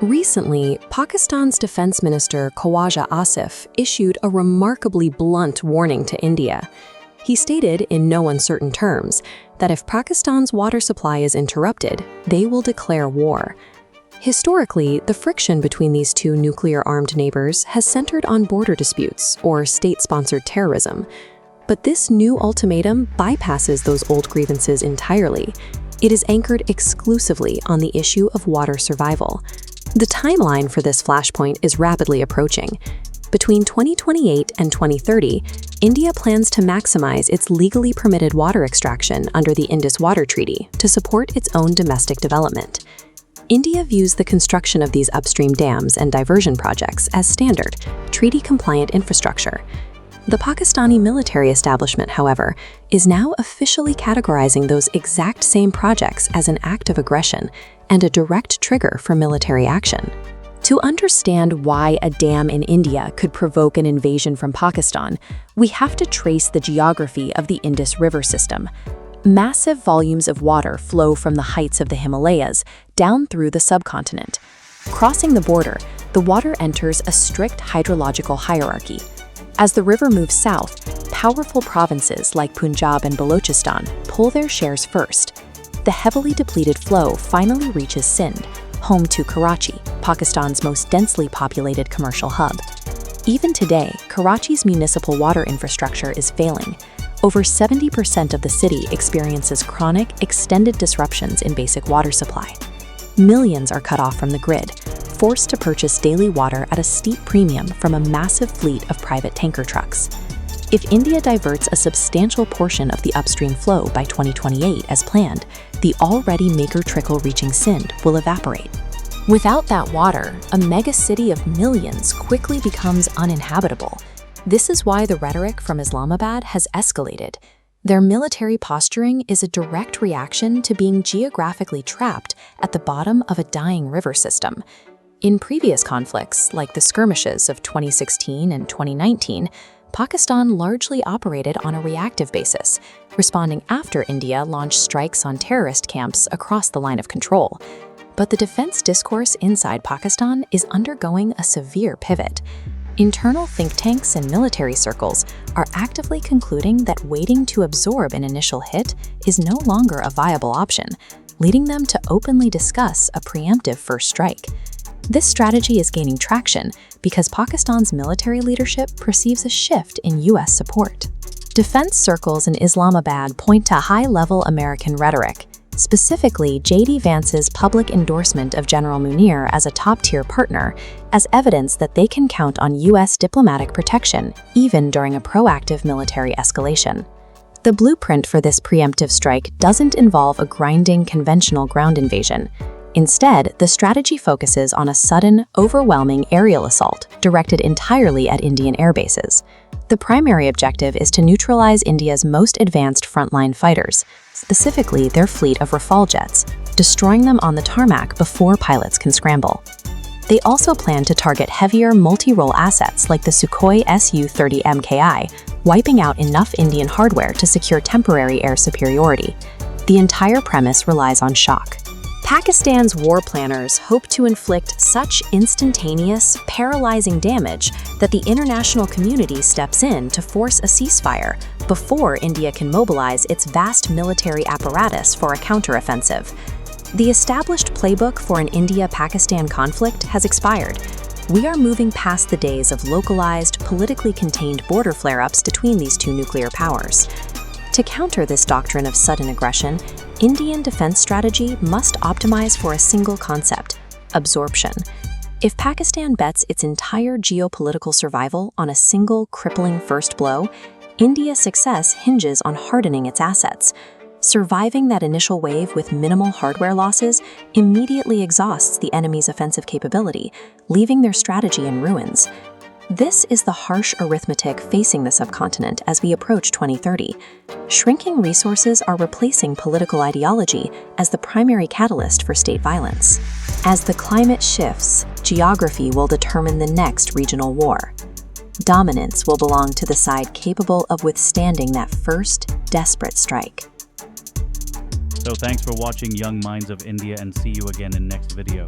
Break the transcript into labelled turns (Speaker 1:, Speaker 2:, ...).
Speaker 1: Recently, Pakistan's Defense Minister Khawaja Asif issued a remarkably blunt warning to India. He stated in no uncertain terms that if Pakistan's water supply is interrupted, they will declare war. Historically, the friction between these two nuclear-armed neighbors has centered on border disputes or state-sponsored terrorism. But this new ultimatum bypasses those old grievances entirely. It is anchored exclusively on the issue of water survival. The timeline for this flashpoint is rapidly approaching. Between 2028 and 2030, India plans to maximize its legally permitted water extraction under the Indus Waters Treaty to support its own domestic development. India views the construction of these upstream dams and diversion projects as standard, treaty-compliant infrastructure. The Pakistani military establishment, however, is now officially categorizing those exact same projects as an act of aggression and a direct trigger for military action. To understand why a dam in India could provoke an invasion from Pakistan, we have to trace the geography of the Indus River System. Massive volumes of water flow from the heights of the Himalayas down through the subcontinent. Crossing the border, the water enters a strict hydrological hierarchy. As the river moves south, powerful provinces like Punjab and Balochistan pull their shares first. The heavily depleted flow finally reaches Sindh, home to Karachi, Pakistan's most densely populated commercial hub. Even today, Karachi's municipal water infrastructure is failing. Over 70% of the city experiences chronic, extended disruptions in basic water supply. Millions are cut off from the grid, forced to purchase daily water at a steep premium from a massive fleet of private tanker trucks. If India diverts a substantial portion of the upstream flow by 2028 as planned, the already meager trickle reaching Sindh will evaporate. Without that water, a mega-city of millions quickly becomes uninhabitable. This is why the rhetoric from Islamabad has escalated. Their military posturing is a direct reaction to being geographically trapped at the bottom of a dying river system. In previous conflicts, like the skirmishes of 2016 and 2019, Pakistan largely operated on a reactive basis, responding after India launched strikes on terrorist camps across the line of control. But the defense discourse inside Pakistan is undergoing a severe pivot. Internal think tanks and military circles are actively concluding that waiting to absorb an initial hit is no longer a viable option, leading them to openly discuss a preemptive first strike. This strategy is gaining traction because Pakistan's military leadership perceives a shift in U.S. support. Defense circles in Islamabad point to high-level American rhetoric, specifically J.D. Vance's public endorsement of General Munir as a top-tier partner, as evidence that they can count on U.S. diplomatic protection even during a proactive military escalation. The blueprint for this preemptive strike doesn't involve a grinding conventional ground invasion. Instead, the strategy focuses on a sudden, overwhelming aerial assault directed entirely at Indian air bases. The primary objective is to neutralize India's most advanced frontline fighters, specifically their fleet of Rafale jets, destroying them on the tarmac before pilots can scramble. They also plan to target heavier multi-role assets like the Sukhoi Su-30 MKI, wiping out enough Indian hardware to secure temporary air superiority. The entire premise relies on shock. Pakistan's war planners hope to inflict such instantaneous, paralyzing damage that the international community steps in to force a ceasefire before India can mobilize its vast military apparatus for a counteroffensive. The established playbook for an India-Pakistan conflict has expired. We are moving past the days of localized, politically contained border flare-ups between these two nuclear powers. To counter this doctrine of sudden aggression, Indian defense strategy must optimize for a single concept: absorption. If Pakistan bets its entire geopolitical survival on a single crippling first blow, India's success hinges on hardening its assets. Surviving that initial wave with minimal hardware losses immediately exhausts the enemy's offensive capability, leaving their strategy in ruins. This is the harsh arithmetic facing the subcontinent as we approach 2030. Shrinking resources are replacing political ideology as the primary catalyst for state violence. As the climate shifts, geography will determine the next regional war. Dominance will belong to the side capable of withstanding that first, desperate strike.
Speaker 2: So thanks for watching Young Minds of India, and see you again in next video.